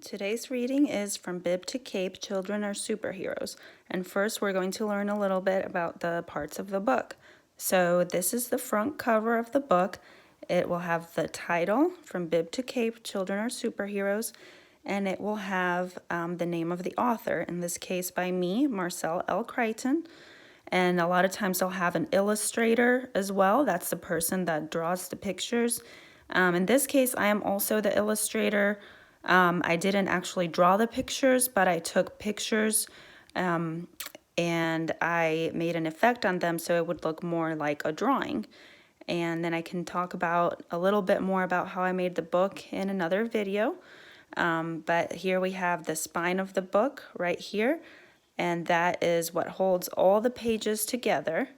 Today's reading is From Bib to Cape, Children Are Superheroes. And first we're going to learn a little bit about the parts of the book. So this is the front cover of the book. It will have the title, From Bib to Cape, Children Are Superheroes. And it will have the name of the author, in this case by me, Marcelle L. Crichton. And a lot of times they'll have an illustrator as well. That's the person that draws the pictures. In this case, I am also the illustrator. I didn't actually draw the pictures, but I took pictures and I made an effect on them so it would look more like a drawing. And then I can talk about a little bit more about how I made the book in another video. But here we have the spine of the book right here, and that is what holds all the pages together.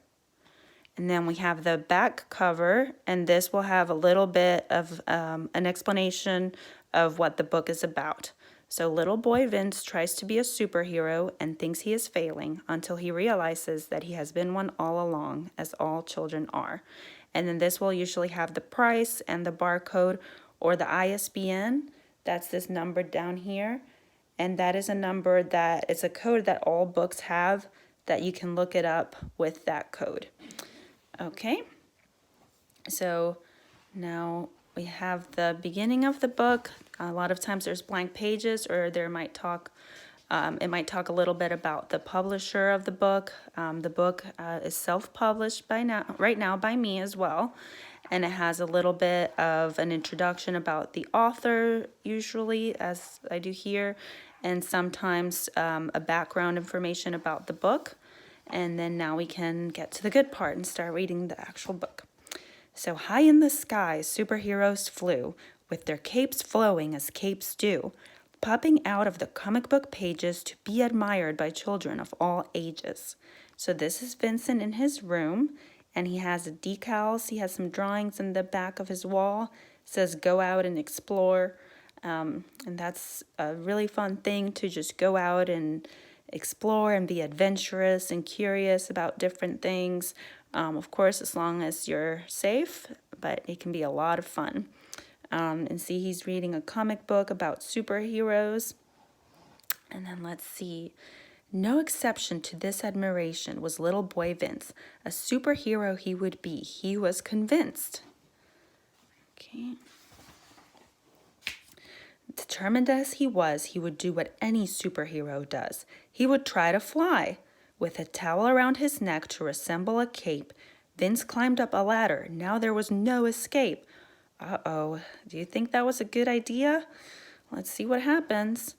And then we have the back cover, and this will have a little bit of an explanation of what the book is about. So little boy Vince tries to be a superhero and thinks he is failing until he realizes that he has been one all along, as all children are. And then this will usually have the price and the barcode or the ISBN. That's this number down here. And that is a number that it's a code that all books have that you can look it up with that code. Okay, so now we have the beginning of the book. A lot of times there's blank pages, or it might talk a little bit about the publisher of the book. The book is self-published right now by me as well, and it has a little bit of an introduction about the author, usually, as I do here, and sometimes a background information about the book. And then now we can get to the good part and start reading the actual book. So high in the sky, superheroes flew, with their capes flowing as capes do, popping out of the comic book pages to be admired by children of all ages. So this is Vincent in his room, and he has decals. He has some drawings in the back of his wall. It says, "Go out and explore." And that's a really fun thing, to just go out and explore and be adventurous and curious about different things. Of course, as long as you're safe, but it can be a lot of fun. And see, he's reading a comic book about superheroes. And then let's see. No exception to this admiration was little boy Vince. A superhero he would be. He was convinced. Okay. Determined as he was, he would do what any superhero does. He would try to fly. With a towel around his neck to resemble a cape, Vince climbed up a ladder. Now there was no escape. Uh-oh, do you think that was a good idea? Let's see what happens.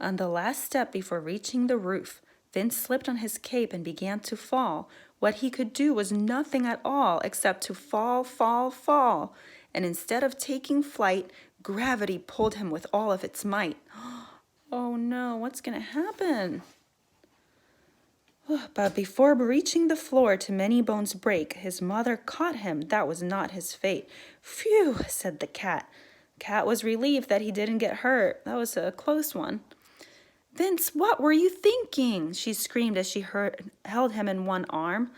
On the last step before reaching the roof, Vince slipped on his cape and began to fall. What he could do was nothing at all except to fall, fall, fall. And instead of taking flight, gravity pulled him with all of its might. Oh no, what's going to happen? But before reaching the floor to Many Bones break, his mother caught him. That was not his fate. Phew, said the cat. Cat was relieved that he didn't get hurt. That was a close one. Vince, what were you thinking? She screamed as she held him in one arm.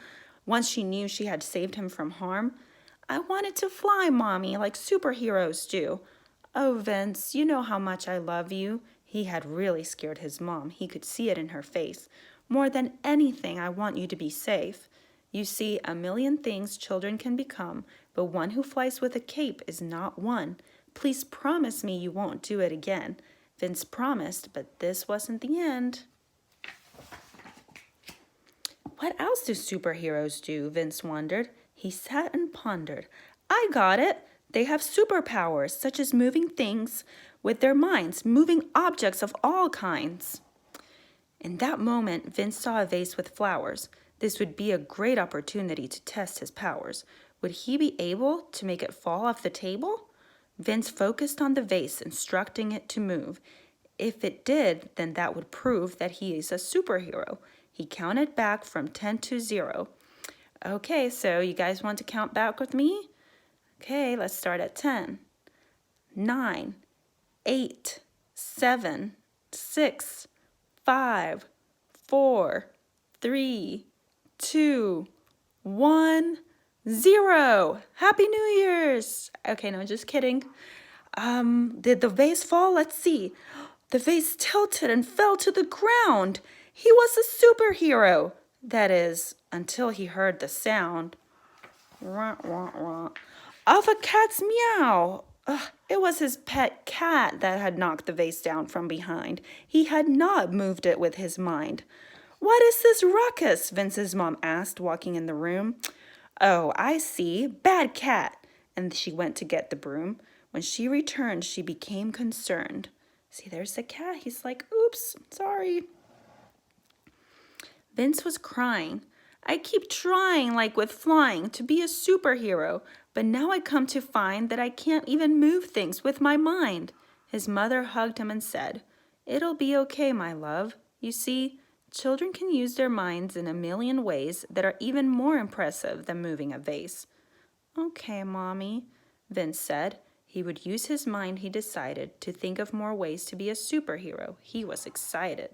Once she knew she had saved him from harm. I wanted to fly, Mommy, like superheroes do. Oh, Vince, you know how much I love you. He had really scared his mom. He could see it in her face. More than anything, I want you to be safe. You see, a million things children can become, but one who flies with a cape is not one. Please promise me you won't do it again. Vince promised, but this wasn't the end. What else do superheroes do? Vince wondered. He sat and pondered. I got it. They have superpowers, such as moving things with their minds, moving objects of all kinds. In that moment, Vince saw a vase with flowers. This would be a great opportunity to test his powers. Would he be able to make it fall off the table? Vince focused on the vase, instructing it to move. If it did, then that would prove that he is a superhero. He counted back from 10 to 0. Okay, so you guys want to count back with me? Okay, let's start at 10. 9, 8, 7, 6, 5, 4, 3, 2, 1, 0. Happy New Year's! Okay, no, just kidding. Did the vase fall? Let's see. The vase tilted and fell to the ground. He was a superhero. That is, until he heard the sound of a cat's meow. Ugh, it was his pet cat that had knocked the vase down from behind. He had not moved it with his mind. What is this ruckus? Vince's mom asked, walking in the room. Oh, I see. Bad cat. And she went to get the broom. When she returned, she became concerned. See, there's the cat. He's like, oops, sorry. Vince was crying. I keep trying, like with flying, to be a superhero, but now I come to find that I can't even move things with my mind. His mother hugged him and said, It'll be okay, my love. You see, children can use their minds in a million ways that are even more impressive than moving a vase. Okay, Mommy, Vince said. He would use his mind, he decided, to think of more ways to be a superhero. He was excited.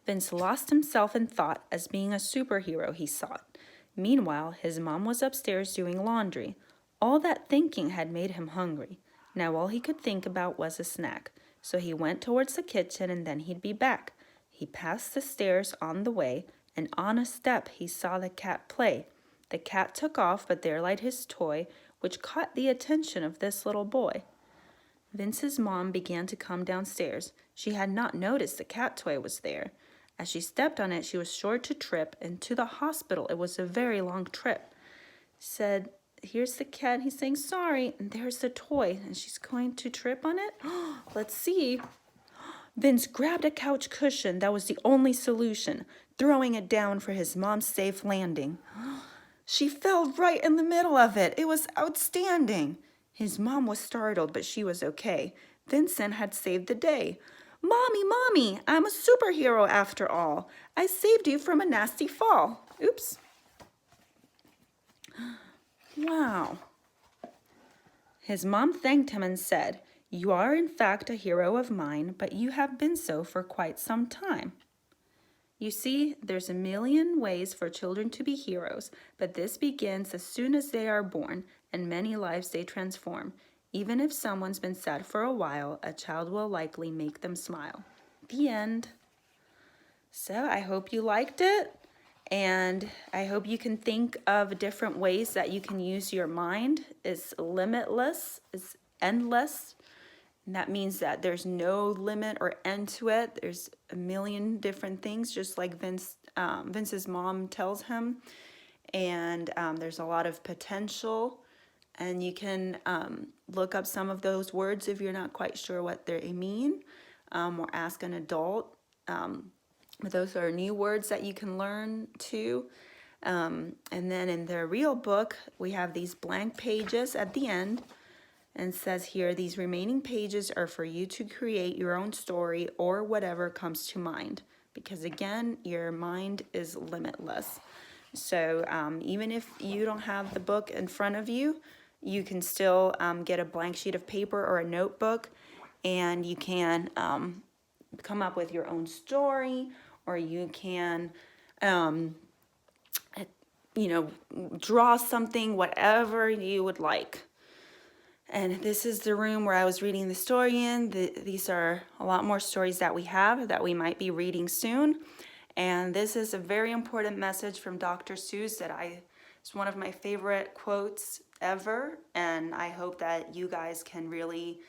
Vince lost himself in thought as being a superhero he sought. Meanwhile, his mom was upstairs doing laundry. All that thinking had made him hungry. Now all he could think about was a snack. So he went towards the kitchen and then he'd be back. He passed the stairs on the way, and on a step he saw the cat play. The cat took off, but there lied his toy, which caught the attention of this little boy. Vince's mom began to come downstairs. She had not noticed the cat toy was there. As she stepped on it, she was sure to trip, and to the hospital it was a very long trip. Said, here's the cat, he's saying sorry, and there's the toy, and she's going to trip on it? Let's see. Vince grabbed a couch cushion. That was the only solution, throwing it down for his mom's safe landing. She fell right in the middle of it. It was outstanding. His mom was startled, but she was okay. Vincent had saved the day. Mommy, Mommy, I'm a superhero after all. I saved you from a nasty fall. Oops. Wow. His mom thanked him and said, You are in fact a hero of mine, but you have been so for quite some time. You see, there's a million ways for children to be heroes, but this begins as soon as they are born, and many lives they transform. Even if someone's been sad for a while, a child will likely make them smile. The end. So I hope you liked it, and I hope you can think of different ways that you can use your mind. It's limitless, it's endless. And that means that there's no limit or end to it. There's a million different things, just like Vince's mom tells him. And there's a lot of potential. And you can look up some of those words if you're not quite sure what they mean, or ask an adult. But those are new words that you can learn too. And then in the real book, we have these blank pages at the end. And says here, these remaining pages are for you to create your own story or whatever comes to mind. Because again, your mind is limitless. So even if you don't have the book in front of you, you can still get a blank sheet of paper or a notebook, and you can come up with your own story, or you can, draw something, whatever you would like. And this is the room where I was reading the story in. These are a lot more stories that we have that we might be reading soon. And this is a very important message from Dr. Seuss that it's one of my favorite quotes ever. And I hope that you guys can really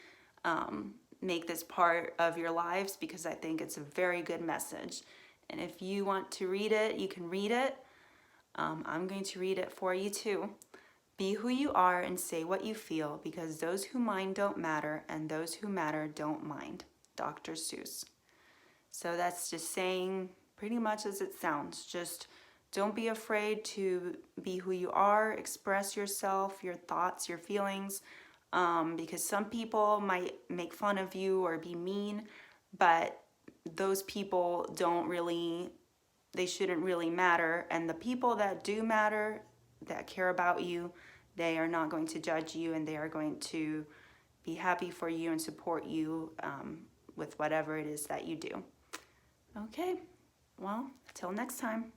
make this part of your lives, because I think it's a very good message. And if you want to read it, you can read it. I'm going to read it for you too. Be who you are and say what you feel, because those who mind don't matter, and those who matter don't mind. Dr. Seuss. So that's just saying pretty much as it sounds. Just don't be afraid to be who you are, express yourself, your thoughts, your feelings, because some people might make fun of you or be mean, but those people they shouldn't really matter. And the people that do matter, that care about you, they are not going to judge you, and they are going to be happy for you and support you with whatever it is that you do. Okay, well, till next time.